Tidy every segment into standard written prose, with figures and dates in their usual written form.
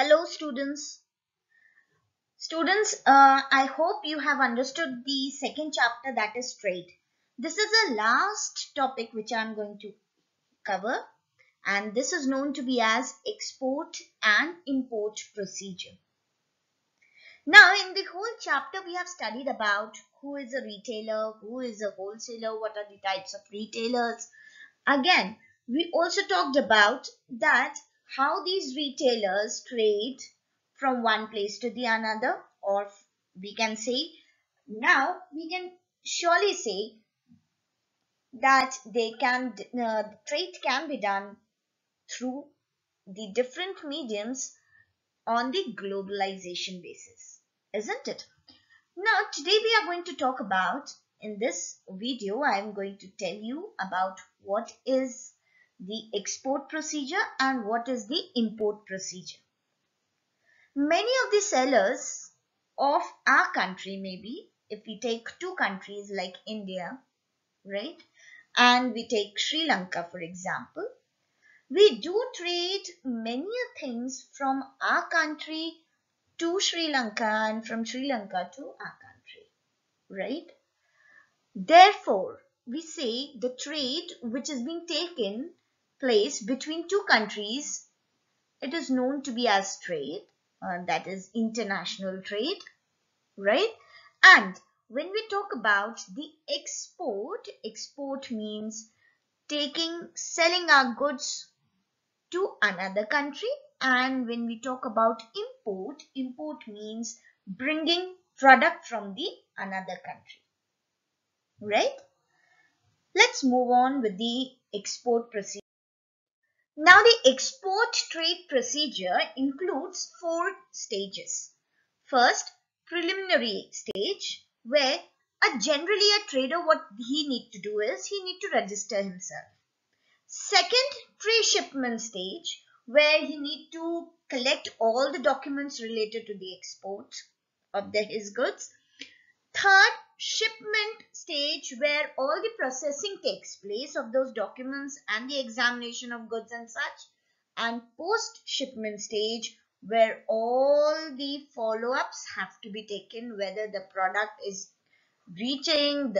Hello students. I hope you have understood the second chapter, that is trade. This is the last topic which I am going to cover, and this is known to be as export and import procedure. Now in the whole chapter we have studied about who is a retailer, who is a wholesaler, what are the types of retailers. Again, we also talked about that how these retailers trade from one place to the another, or we can say, now we can surely say that trade can be done through the different mediums on the globalization basis, isn't it? Now today we are going to talk about, in this video I am going to tell you about what is the export procedure and what is the import procedure. Many of the sellers of our country, maybe if we take two countries like India, right, and we take Sri Lanka for example, we do trade many things from our country to Sri Lanka and from Sri Lanka to our country, right? Therefore, we say the trade which is being taken place between two countries, it is known to be as trade, that is international trade, right? And when we talk about the export means selling our goods to another country. And when we talk about import means bringing product from the another country, right? Let's move on with the export procedure. Now the export trade procedure includes 4 stages. First, preliminary stage, where generally a trader, what he need to do is he need to register himself. Second, pre-shipment stage, where he need to collect all the documents related to the export of his goods. Third, shipment stage, where all the processing takes place of those documents and the examination of goods and such. And post shipment stage, where all the follow-ups have to be taken, whether the product is reaching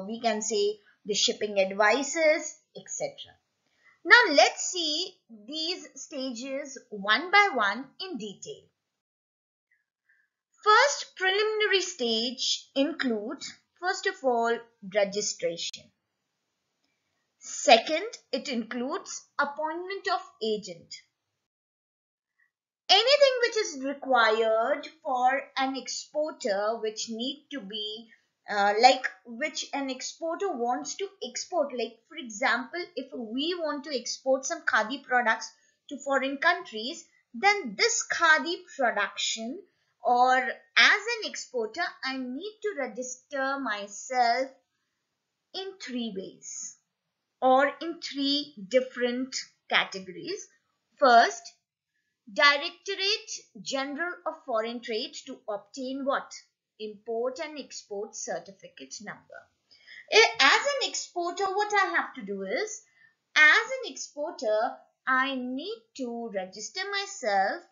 we can say the shipping advices, etc. Now let's see these stages one by one in detail. First preliminary stage includes, first of all, registration. Second, it includes appointment of agent. Anything which is required for an exporter, which need to be which an exporter wants to export. Like for example, if we want to export some khadi products to foreign countries, then this khadi production, or as an exporter, I need to register myself in 3 ways or in 3 different categories. First, Directorate General of Foreign Trade to obtain what? Import and export certificate number. As an exporter, what I have to do is, as an exporter, I need to register myself,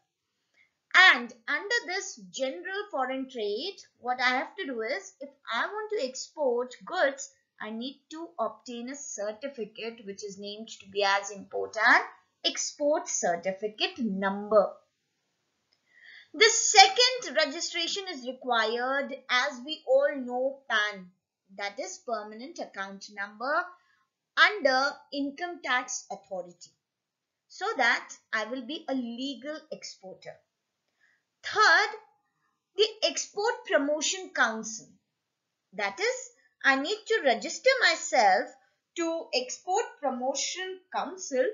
and under this general foreign trade, what I have to do is, if I want to export goods, I need to obtain a certificate which is named to be as import and export certificate number. The second registration is required, as we all know, PAN, that is permanent account number, under income tax authority, so that I will be a legal exporter. Third, the Export Promotion Council, that is, I need to register myself to Export Promotion Council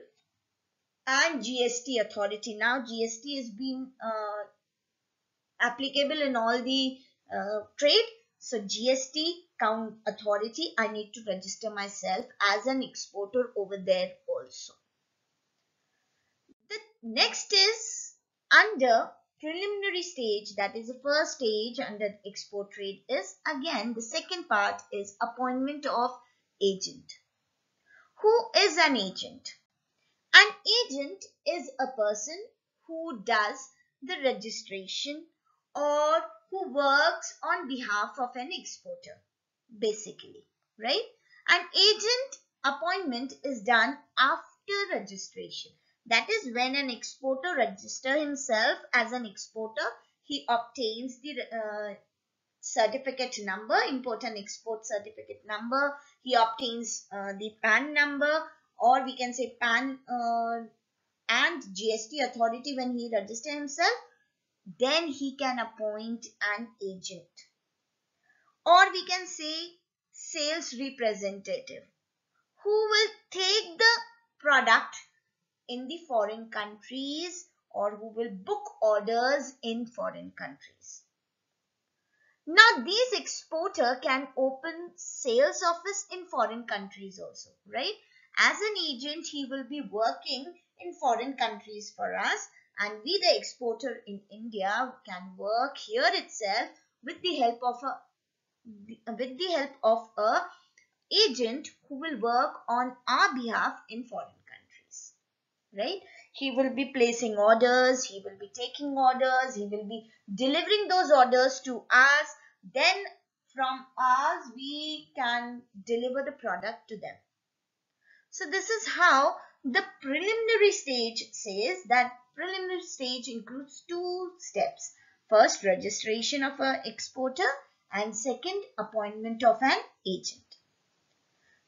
and GST authority. Now GST is being applicable in all the trade, so GST authority, I need to register myself as an exporter over there also. The next is under preliminary stage, that is the first stage under export trade, is again the second part is appointment of agent. Who is an agent? An agent is a person who does the registration or who works on behalf of an exporter, basically, right? An agent appointment is done after registration. That is when an exporter registers himself as an exporter. He obtains the certificate number, import and export certificate number. He obtains the PAN number, or we can say PAN and GST authority when he registers himself. Then he can appoint an agent, or we can say sales representative, who will take the product in the foreign countries or who will book orders in foreign countries. Now, these exporter can open sales office in foreign countries also, right? As an agent, he will be working in foreign countries for us, and we, the exporter in India, can work here itself with the help of a agent who will work on our behalf in foreign countries, right? He will be placing orders, he will be taking orders, he will be delivering those orders to us. Then from us, we can deliver the product to them. So this is how the preliminary stage says. That preliminary stage includes two steps. First, registration of an exporter, and second, appointment of an agent.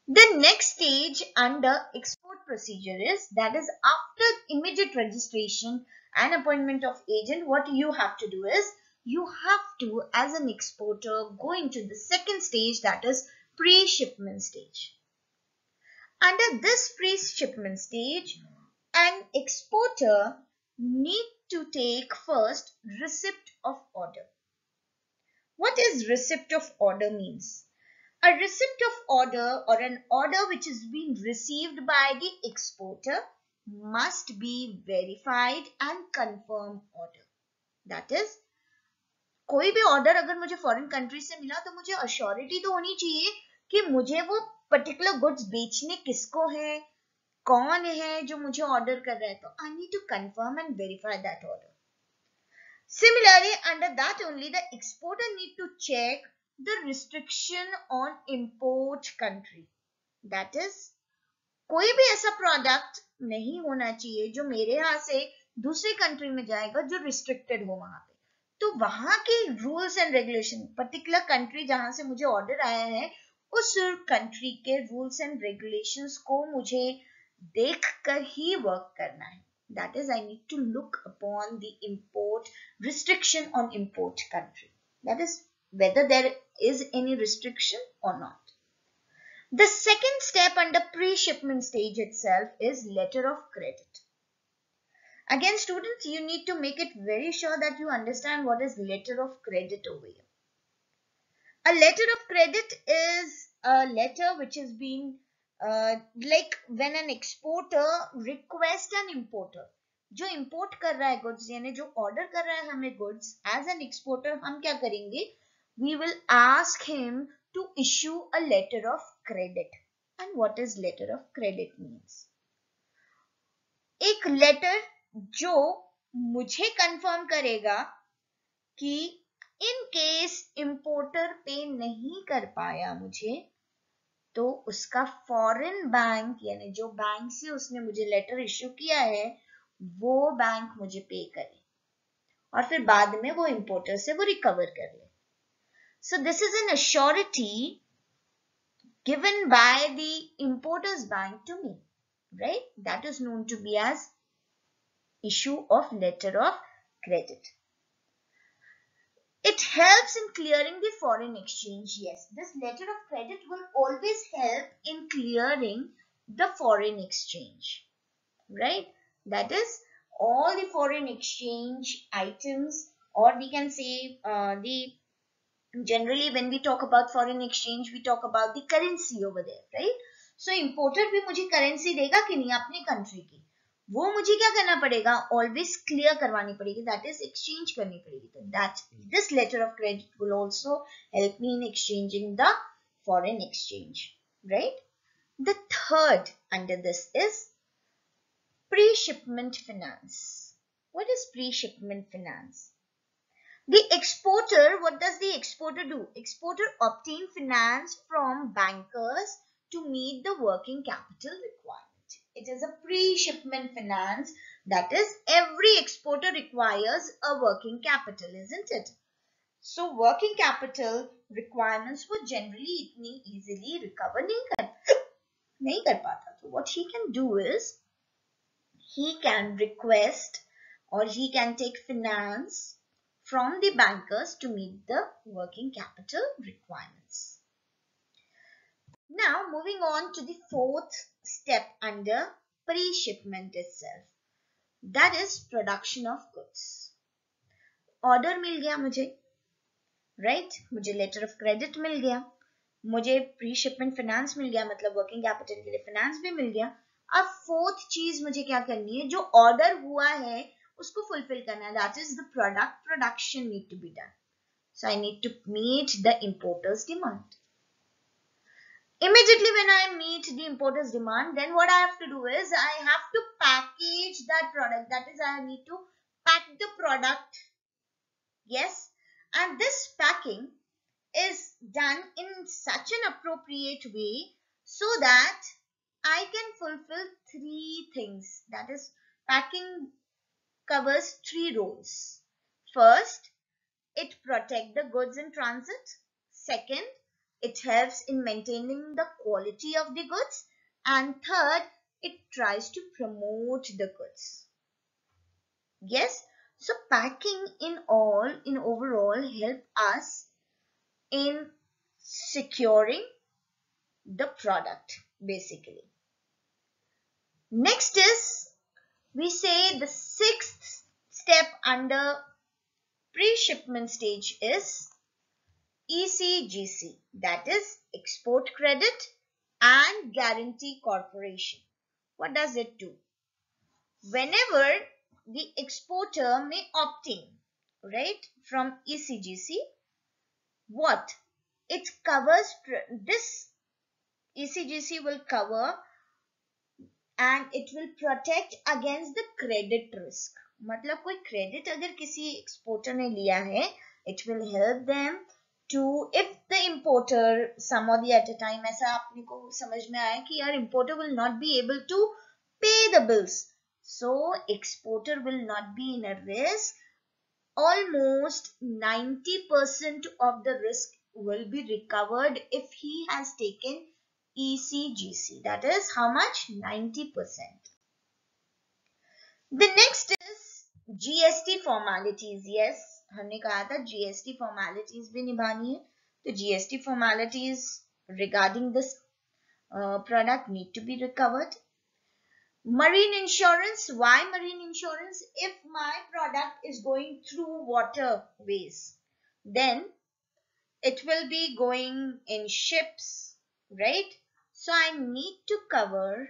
The next stage under export procedure is, that is after immediate registration and appointment of agent, what you have to do is, you have to, as an exporter, go into the second stage, that is pre-shipment stage. Under this pre-shipment stage, an exporter need to take first receipt of order. What is receipt of order means? A receipt of order, or an order which is being received by the exporter, must be verified and confirmed order. That is, कोई भी order अगर मुझे foreign country से मिला तो मुझे assurity तो होनी चाहिए कि मुझे वो पर्टिकुलर गुड्स बेचने किसको है, कौन है जो मुझे ऑर्डर कर रहा है. तो I need to confirm and verify that order. Similarly, under that only, the exporter need to check the restriction on import country. That is, कोई भी ऐसा प्रोडक्ट नहीं होना चाहिए जो मेरे यहाँ से दूसरे कंट्री में जाएगा जो रिस्ट्रिक्टेड हो वहां पे. तो वहां के rules and regulation, particular country जहां से मुझे ऑर्डर आया है, उस कंट्री के रूल्स एंड रेगुलेशंस को मुझे देखकर ही वर्क करना है. That is, I need to look upon the import restriction on import country. That is, whether there is any restriction or not. The second step under pre-shipment stage itself is letter of credit. Again, students, you need to make it very sure that you understand what is letter of credit over here. A letter of credit is a letter which is being like when an exporter requests an importer, जो import कर रहा है goods, यानी जो order कर रहा है हमें goods, as an exporter हम क्या करेंगे? We will ask him to issue a letter of credit. And what is letter of credit means? एक letter जो मुझे confirm करेगा कि in case importer पे नहीं कर पाया मुझे, तो उसका फॉरेन बैंक, यानी जो बैंक से उसने मुझे लेटर इश्यू किया है, वो बैंक मुझे पे करे और फिर बाद में वो इंपोर्टर से वो रिकवर कर ले. So this is an assurity given by the importer's bank to me, right? That is known to be as issue of letter of credit. It helps in clearing the foreign exchange. Yes, this letter of credit will always help in clearing the foreign exchange, right? That is, all the foreign exchange items, or we can say generally when we talk about foreign exchange, we talk about the currency over there, right? So importer भी मुझे currency देगा कि नहीं अपनी country की, वो मुझे क्या करना पड़ेगा? ऑलवेज क्लियर करवानी पड़ेगी, दैट इज एक्सचेंज करनी पड़ेगी. तो that this letter of credit will also help me in exchanging the foreign exchange, right? The third under this is pre shipment finance. What is pre-shipment finance? The exporter, what does the exporter do? Exporter obtain finance from bankers to meet the working capital requirement. It is a pre-shipment finance, that is, every exporter requires a working capital, isn't it? So working capital requirements वो generally इतनी easily recover नहीं कर पाता. So what he can do is he can request or he can take finance from the bankers to meet the working capital requirements. Now moving on to the fourth step under pre-shipment itself, that is production of goods. Order मिल गया मुझे, right? मुझे letter of credit मिल गया, मुझे pre shipment finance मिल गया, मतलब working capital के लिए finance भी मिल गया. अब फोर्थ चीज मुझे क्या करनी है, जो ऑर्डर हुआ है उसको फुलफिल करना है, that is the production need to be done. So I need to meet the importer's demand. Immediately when I meet the importer's demand, then what I have to do is I have to package that product, that is I need to pack the product. Yes, and this packing is done in such an appropriate way so that I can fulfill three things. That is, packing covers three roles. First, it protects the goods in transit. Second, it helps in maintaining the quality of the goods. And third, it tries to promote the goods. Yes, so packing in overall help us in securing the product basically. Next is, we say the sixth step under pre-shipment stage is ECGC, that is Export Credit and Guarantee Corporation. What does it do? Whenever the exporter may obtain, right, from ECGC, what it covers, this ECGC will cover and it will protect against the credit risk. मतलब कोई credit अगर किसी exporter ने लिया है, it will help them to, if the importer some or the at a time ऐसा अपने को समझ में आया कि यार importer will not be able to pay the bills, so exporter will not be in a risk. Almost 90% of the risk will be recovered if he has taken ECGC. That is how much? 90%. The next is GST formalities. Yes, हमने कहा था GST formalities भी निभानी है. तो GST formalities regarding this product need to be recovered. Marine insurance. Why marine insurance? If my product is going through waterways, then it will be going in ships, right? So I need to cover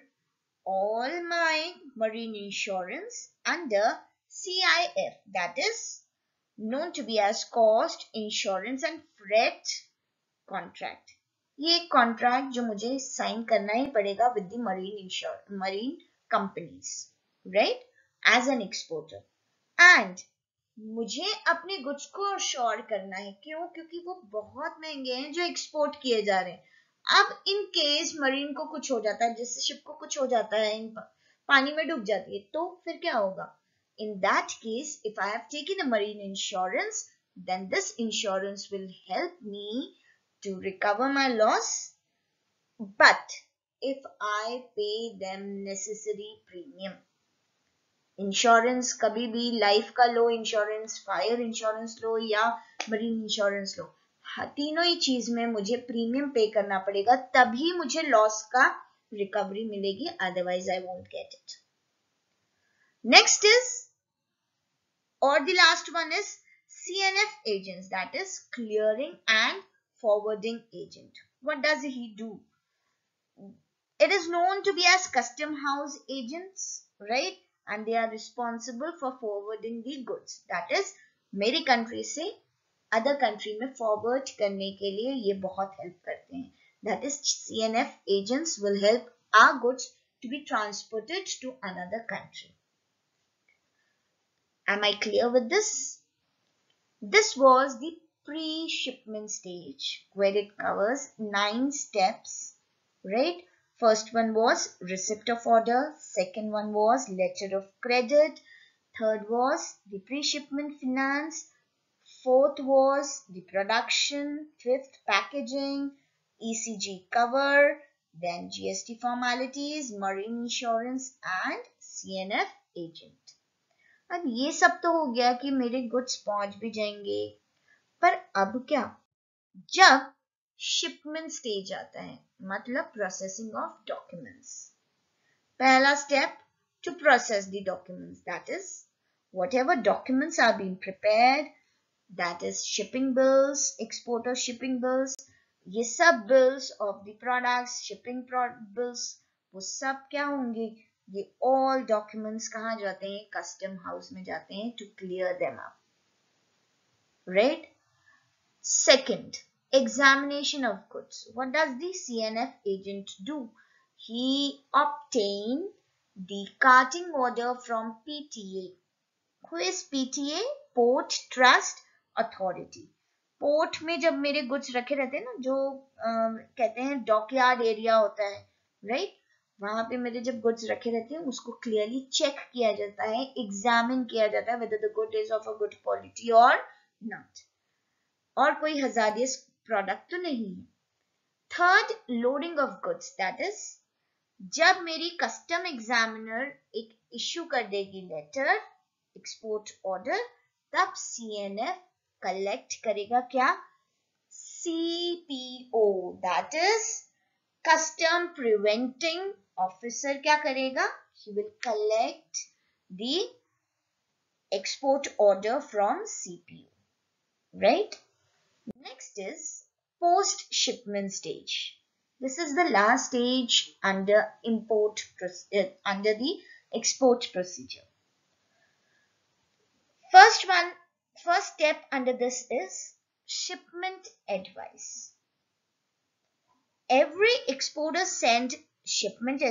all my marine insurance under CIF, that is known to be as Cost, Insurance and Freight Contract. ये contract जो मुझे sign करना ही पड़ेगा with the marine companies, right, as an exporter. And मुझे अपने goods को assure करना है. क्यों? क्योंकि वो बहुत महंगे हैं जो एक्सपोर्ट किए जा रहे हैं. अब इन केस मरीन को कुछ हो जाता है, जैसे शिप को कुछ हो जाता है, इन पानी में डूब जाती है, तो फिर क्या होगा? In that case, if I have taken a marine insurance, then this insurance will help me to recover my loss. But if I pay them necessary premium, insurance कभी भी लाइफ का लो इंश्योरेंस, फायर इंश्योरेंस लो या marine insurance लो, तीनों ही चीज में मुझे premium पे करना पड़ेगा, तभी मुझे लॉस का रिकवरी मिलेगी, otherwise I won't get it. Next is, और the last one is CNF agents, that is clearing and forwarding agent. What does he do? It is known to be as custom house agents, right? And they are responsible for forwarding the goods. That is, मेरी country से other country में forward करने के लिए ये बहुत help करते हैं. That is, CNF agents will help our goods to be transported to another country. Am I clear with this? This was the pre-shipment stage where it covers 9 steps, right? First one was receipt of order, second one was letter of credit, third was the pre-shipment finance, fourth was the production, fifth packaging, ECG cover, then GST formalities, marine insurance and CNF agent. अब ये सब तो हो गया कि मेरे goods पहुंच भी जाएंगे, पर अब क्या? जब शिपमेंट स्टेज आता है, मतलब प्रोसेसिंग ऑफ डॉक्यूमेंट्स. पहला step, to process the documents, that is whatever documents are being prepared, that is shipping bills, exporter shipping bills, ये सब bills of the products, shipping bills, वो सब क्या होंगे? ये all documents कहाँ जाते हैं? कस्टम हाउस में जाते हैं to clear them up, right? Second, examination of goods. What does the CNF agent do? He obtain the carting order from PTA. Who is PTA? Port Trust Authority. Port में जब मेरे goods रखे रहते हैं ना, जो कहते हैं डॉकयार्ड एरिया होता है, राइट? वहां पे मेरे जब गुड्स रखे रहते हैं, उसको क्लियरली चेक किया जाता है, एग्जामिन किया जाता है whether the good is of a good quality or not, और कोई हजारियस प्रोडक्ट तो नहीं है. Third, loading of goods, that is जब मेरी कस्टम एग्जामिनर एक इश्यू कर देगी लेटर, एक्सपोर्ट ऑर्डर, तब CNF कलेक्ट करेगा क्या? CPO, that is custom preventing officer. क्या करेगा? He will collect the export order from CPO, right? Next is post-shipment stage. This is the last stage under under the export procedure. First step under this is shipment advice. Every exporter send shipment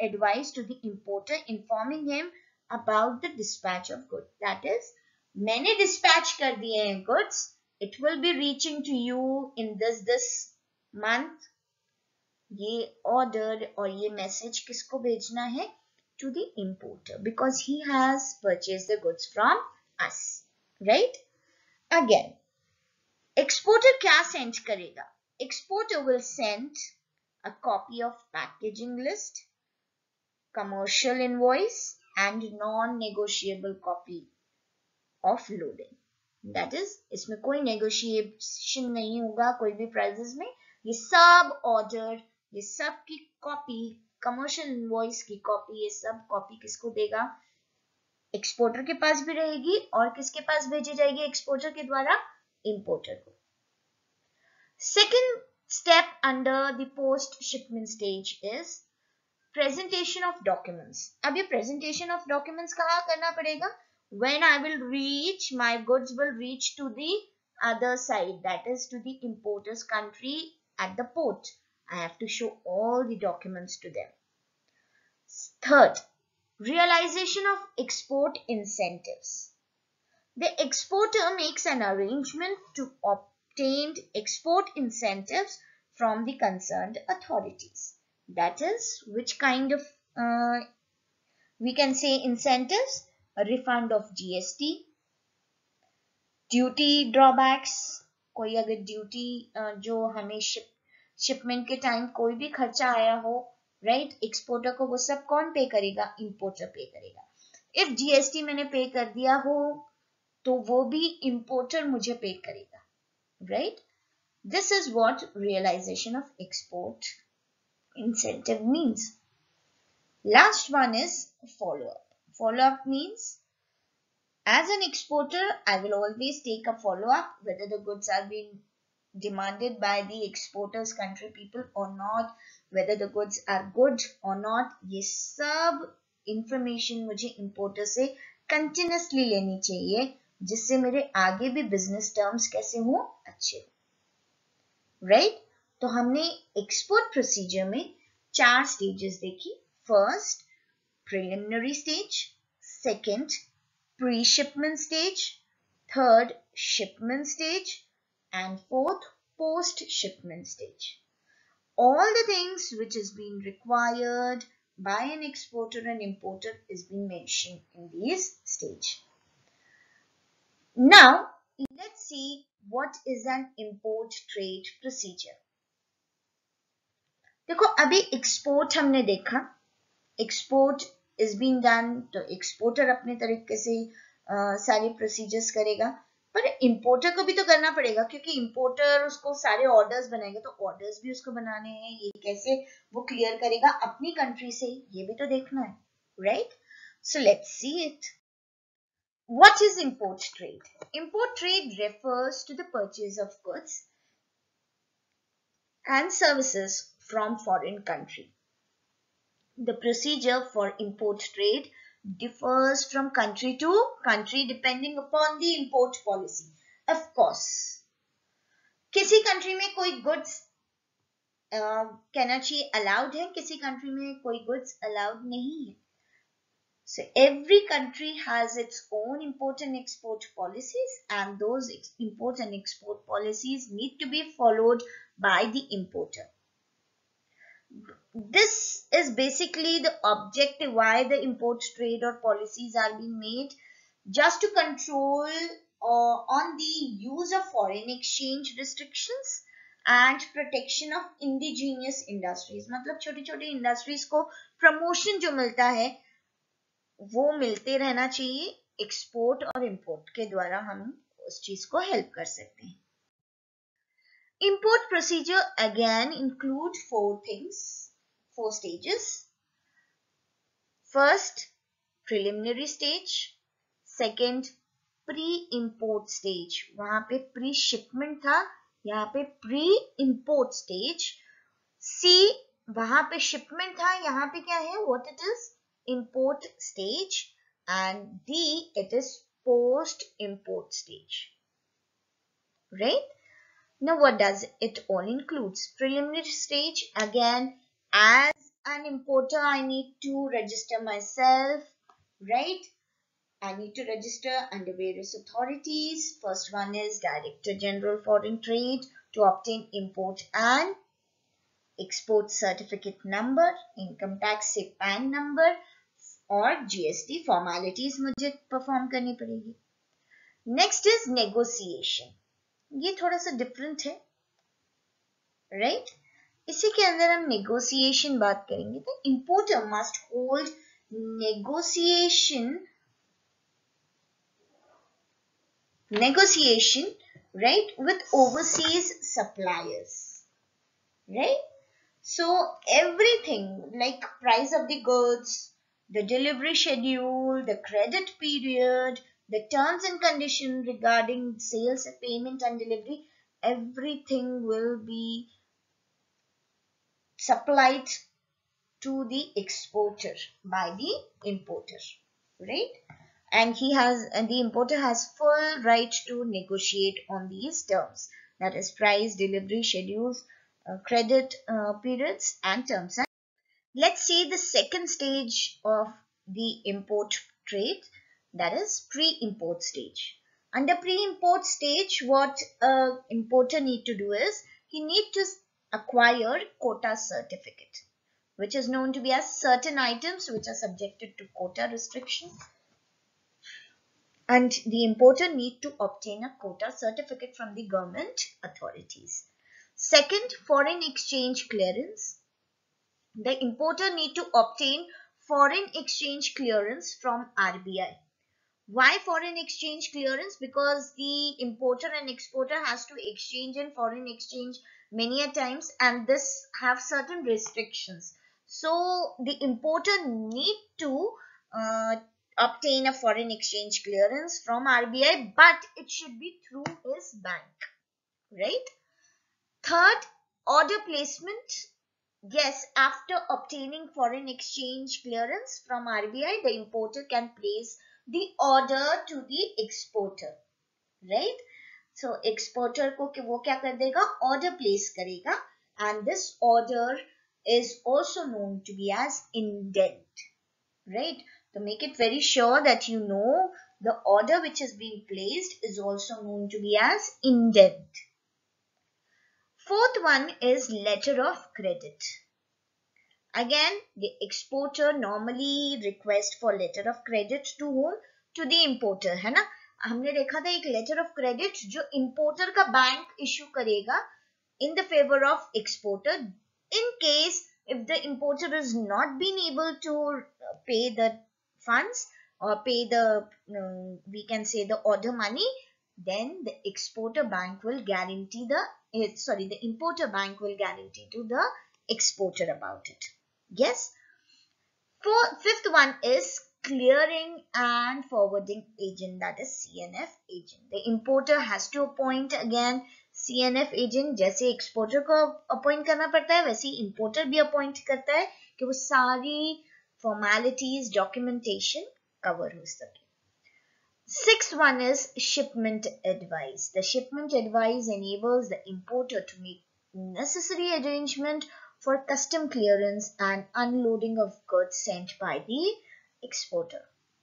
advice to the importer, informing him about the dispatch of goods. That is, मैंने dispatch कर दिए हैं goods. It will be reaching to you in this month. ये order और ये message किसको भेजना है? To the importer, because he has purchased the goods from us, right? Again, exporter क्या send करेगा? Exporter will send a copy of packaging list, commercial invoice and non-negotiable copy of loading. That is, इसमें कोई negotiation नहीं होगा कोई भी prices में. ये सब order, ये सब की copy, commercial invoice की copy, ये सब copy किसको देगा? एक्सपोर्टर के पास भी रहेगी, और किसके पास भेजी जाएगी एक्सपोर्टर के द्वारा? इंपोर्टर को. Second step under the post shipment stage is presentation of documents. अब ये प्रेजेंटेशन ऑफ डॉक्यूमेंट्स कहाँ करना पड़ेगा? When I will reach, my goods will reach to the other side, that is to the importer's country at the port. I have to show all the documents to them. Third, realization of export incentives. The exporter makes an arrangement to obtain export incentives from the concerned authorities. That is, which kind of we can say incentives? A refund of GST, duty drawbacks. कोई अगर duty जो हमें shipment के time कोई भी खर्चा आया हो, राइट, एक्सपोर्टर को वो सब कौन पे करेगा? इंपोर्टर पे करेगा. इफ GST मैंने पे कर दिया हो तो वो भी इंपोर्टर मुझे पे करेगा, right? This is what realisation of export incentive means. Last one is follow up. Follow up means, as an exporter, I will always take a follow up whether the goods are being demanded by the exporter's country people or not, whether the goods are good or not. ये सब information मुझे importer से continuously लेनी चाहिए, जिससे मेरे आगे भी business terms कैसे हो? अच्छे हो, right? तो हमने export procedure में 4 stages देखी. First, preliminary stage. Second, pre-shipment stage, third shipment stage, and fourth post-shipment stage. All the things which is being required by an exporter and importer is being mentioned in this stage. Now, let's see what is an import trade procedure. देखो अभी export हमने देखा, export is being done, तो exporter अपने तरीके से सारे procedures करेगा, पर इंपोर्टर को भी तो करना पड़ेगा क्योंकि इंपोर्टर उसको सारे ऑर्डर्स बनाएगा, तो ऑर्डर्स भी उसको बनाने हैं, ये कैसे वो क्लियर करेगा अपनी कंट्री से, ये भी तो देखना है, right? So let's see it. What is import trade? Import trade refers to the purchase of goods and services from foreign country. The procedure for import trade differs from country to country depending upon the import policy. Of course, किसी country में कोई goods कहना चाहिए allowed है, किसी country में कोई goods allowed नहीं है. So every country has its own import and export policies, and those import and export policies need to be followed by the importer. This is basically the objective why the import trade or policies are being made, just to control on the use of foreign exchange restrictions and protection of indigenous industries. मतलब छोटी छोटी industries को promotion जो मिलता है वो मिलते रहना चाहिए. एक्सपोर्ट और इंपोर्ट के द्वारा हम उस चीज को हेल्प कर सकते हैं. Import procedure again include four stages. First, preliminary stage. Second, pre-import stage. वहां पे pre-shipment था, यहाँ पे pre-import stage. C, वहां पे shipment था, यहाँ पे क्या है, what it is? Import stage. And D, it is post-import stage. Right? Now, what does it all includes? Preliminary stage, again, as an importer, I need to register myself, right? I need to register under various authorities. First one is Director General Foreign Trade to obtain import and export certificate number, income tax से PAN number और GST formalities मुझे perform करनी पड़ेगी. Next is negotiation. ये थोड़ा सा different है, right? इसी के अंदर हम नेगोशिएशन बात करेंगे. तो importer must hold negotiation right with overseas suppliers, right? So everything like price of the goods, the delivery schedule, the credit period, the terms and conditions regarding sales, payment and delivery, everything will be supplied to the exporter by the importer, right? And the importer has full right to negotiate on these terms, that is price, delivery schedules, credit periods and terms. Let's see the second stage of the import trade, that is pre-import stage. Under pre-import stage, what importer need to do is he need to acquire quota certificate, which is known to be as certain items which are subjected to quota restriction, and the importer need to obtain a quota certificate from the government authorities. Second, foreign exchange clearance. The importer need to obtain foreign exchange clearance from RBI. Why foreign exchange clearance? Because the importer and exporter has to exchange in foreign exchange many a times, and this have certain restrictions. So the importer need to obtain a foreign exchange clearance from RBI, but it should be through his bank, right? Third, order placement. Yes, after obtaining foreign exchange clearance from RBI, the importer can place the order to the exporter, right? So exporter को वो क्या कर देगा, order place करेगा, and this order is also known to be as indent, right? So make it very sure that you know the order which is being placed is also known to be as indent. Fourth one is letter of credit. Again, the exporter normally request for letter of credit to whom? To the importer, है ना? हमने देखा था एक letter of credit जो importer का bank issue करेगा in the favor of exporter in case if the importer is not being able to pay the funds or pay the we can say the order money, then the exporter bank will guarantee the importer bank will guarantee to the exporter about it. Yes. Fifth one is clearing and forwarding agent, that is CNF agent. The importer has to appoint again CNF agent. जैसे exporter को appoint करना पड़ता है वैसे importer भी appoint करता है कि वो सारी formalities documentation cover हो सके. Sixth one is shipment advice. The shipment advice enables the importer to make necessary arrangement for custom clearance and unloading of goods sent by the exporter,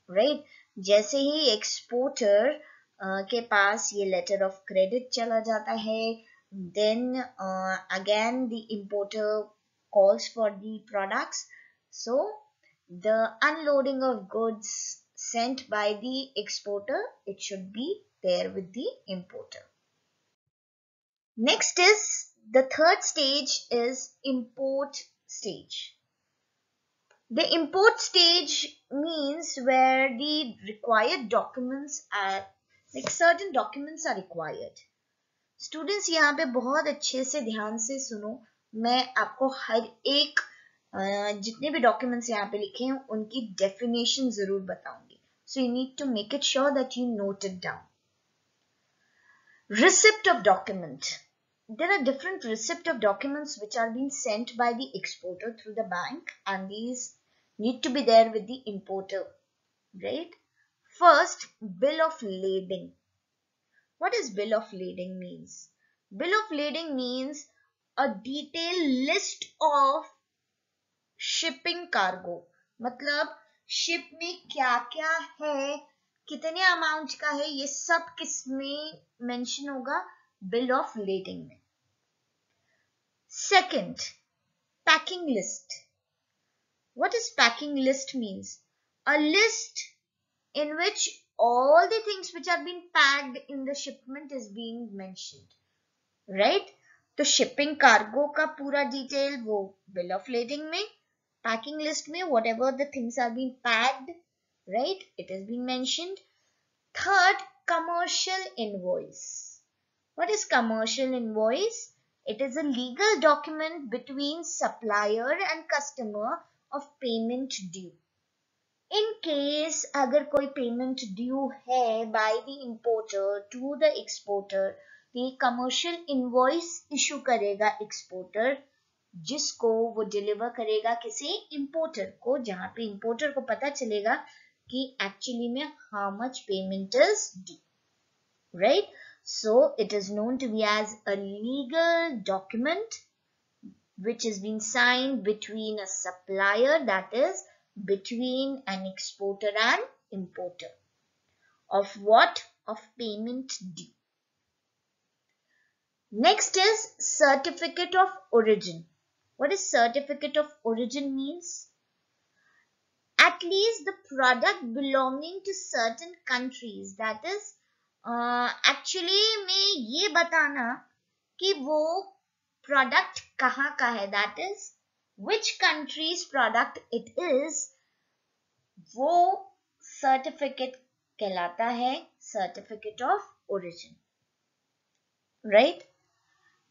right? जैसे ही exporter के पास ये letter of credit चला जाता है, then again the importer calls for the products, so the unloading of goods sent by the exporter, it should be there with the importer. Next is the third stage is import stage. The import stage means where the required documents are like certain documents are required. Students यहाँ पे बहुत अच्छे से ध्यान से सुनो, मैं आपको हर एक जितने भी documents यहाँ पे लिखे हैं उनकी definition जरूर बताऊंगी. So you need to make it sure that you note it down. Receipt of document. There are different receipt of documents which are being sent by the exporter through the bank, and these need to be there with the importer, right? First, bill of lading. What is bill of lading means? Bill of lading means a detailed list of shipping cargo. मतलब ship में क्या क्या है, कितने amount का है, ये सब किस में mention होगा? Bill of lading में. Second, packing list. What is packing list means? A list in which all the things which are being packed in the shipment is being mentioned, right? तो shipping cargo का पूरा detail वो bill of lading में, packing list में whatever the things are being packed, right? It is being mentioned. Third, commercial invoice. What is commercial invoice? It is a legal document between supplier and customer of payment due. In case अगर कोई payment due है by the importer to the exporter, the commercial invoice issue करेगा exporter, जिसको वो deliver करेगा किसी importer को, जहाँ पे importer को पता चलेगा कि actually में how much payment is due, right? So it is known to be as a legal document which is being signed between a supplier, that is between an exporter and importer. Of what? Of payment due. Next is certificate of origin. What is certificate of origin means? At least the product belonging to certain countries, that is actually में ये बताना कि वो product कहाँ का है, that is which country's product it is, वो certificate कहलाता है certificate of origin, right?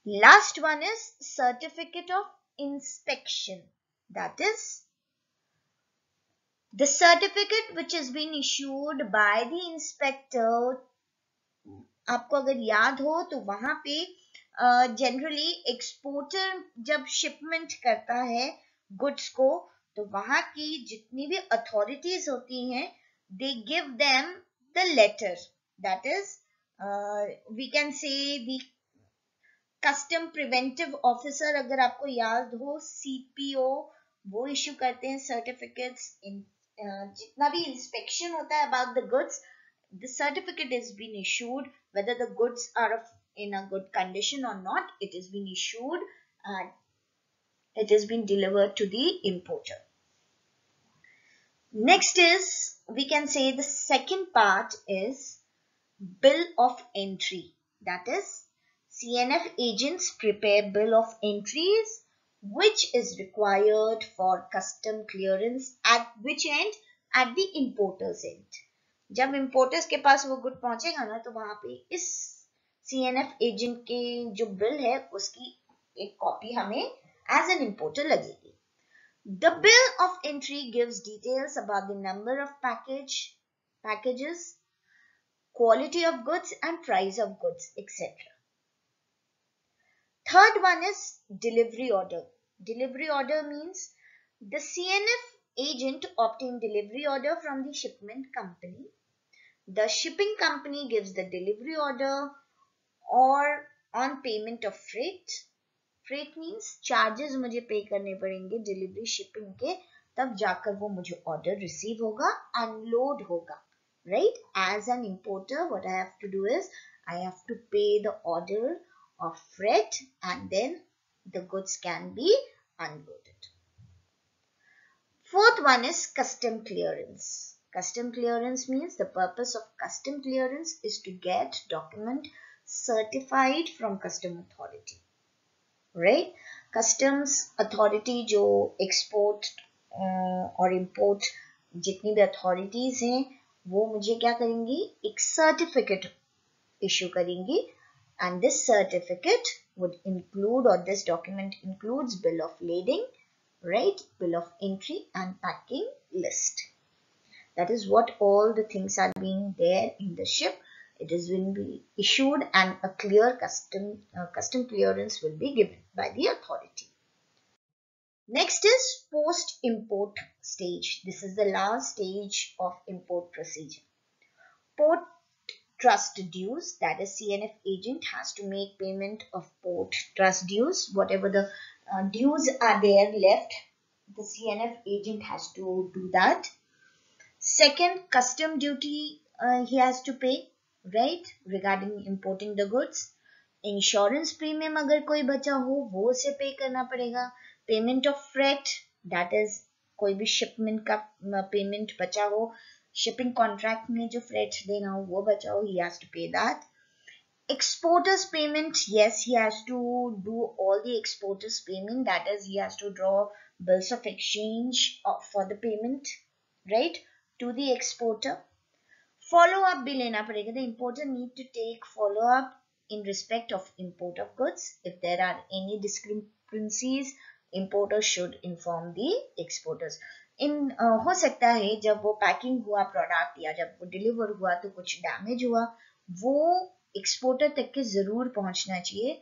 Last one is certificate of inspection, that is the certificate which has been issued by the inspector. आपको अगर याद हो तो वहां पे जनरली एक्सपोर्टर जब शिपमेंट करता है गुड्स को, तो वहां की जितनी भी अथॉरिटीज होती हैं, they give them the letter, that is we can say the custom preventive officer, अगर आपको याद हो सीपीओ, वो इश्यू करते हैं सर्टिफिकेट्स. जितना भी इंस्पेक्शन होता है about the goods, the certificate is being issued, whether the goods are in a good condition or not, it is being issued and it is being delivered to the importer. Next is, we can say the second part is bill of entry. That is, CNF agents prepare bill of entries which is required for custom clearance at which end? At the importer's end. जब importers के पास वो good पहुंचेगा ना, तो वहां पे इस CNF agent के जो बिल है उसकी एक कॉपी हमें एज एन importer लगेगी. The bill of entry gives details about the number of packages, quality of goods and price of goods, etc. Third one is delivery order. Delivery order means the CNF agent obtains delivery order from the shipment company. The shipping company gives the delivery order or on payment of freight. Freight means charges मुझे पे करने पड़ेंगे delivery shipping के, तब जाकर वो मुझे order receive होगा, अनलोड होगा, right. As an importer what I have to do is I have to pay the order of freight and then the goods can be unloaded. Fourth one is custom clearance. Custom clearance means the purpose of custom clearance is to get document certified from custom authority. Right? Customs authority जो export और import जितनी भी authorities हैं वो मुझे क्या करेंगी, एक certificate issue करेंगी, and this certificate would include, or this document includes, bill of lading, right, bill of entry and packing list. That is what all the things are being there in the ship. It is will be issued and a clear custom clearance will be given by the authority. Next is post-import stage. This is the last stage of import procedure. Port trust dues, that is CNF agent has to make payment of port trust dues. Whatever the dues are there left, the CNF agent has to do that. Second, custom duty he has to pay, right, regarding importing the goods. Insurance premium अगर कोई बचा हो वो उसे पे करना पड़ेगा. Payment of freight, that is कोई भी shipment का payment बचा हो, shipping contract में जो freight देना हो वो बचा हो, he has to pay that. Exporters payment, yes, he has to do all the exporters payment, that is he has to draw bills of exchange for the payment, right, to the exporter. Follow up भी लेना पड़ेगा. The importer need to take follow up in respect of import of goods. If there are any discrepancies, importer should inform the exporters. इन हो सकता है जब वो packing हुआ product या जब वो डिलीवर हुआ तो कुछ डैमेज हुआ, वो एक्सपोर्टर तक के जरूर पहुंचना चाहिए,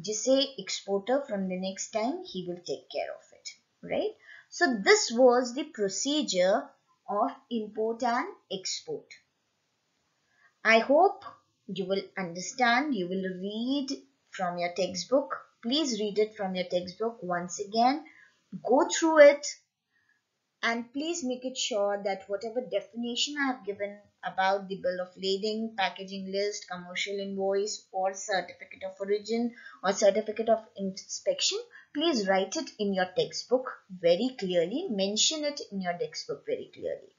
जिसे exporter from the next time he will take care of it, right. So this was the procedure of import and export. I hope you will understand, you will read from your textbook. Please read it from your textbook once again. Go through it and please make it sure that whatever definition I have given about the bill of lading, packaging list, commercial invoice or certificate of origin or certificate of inspection, please write it in your textbook very clearly. Mention it in your textbook very clearly.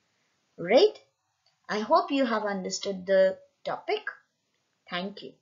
Right? I hope you have understood the topic. Thank you.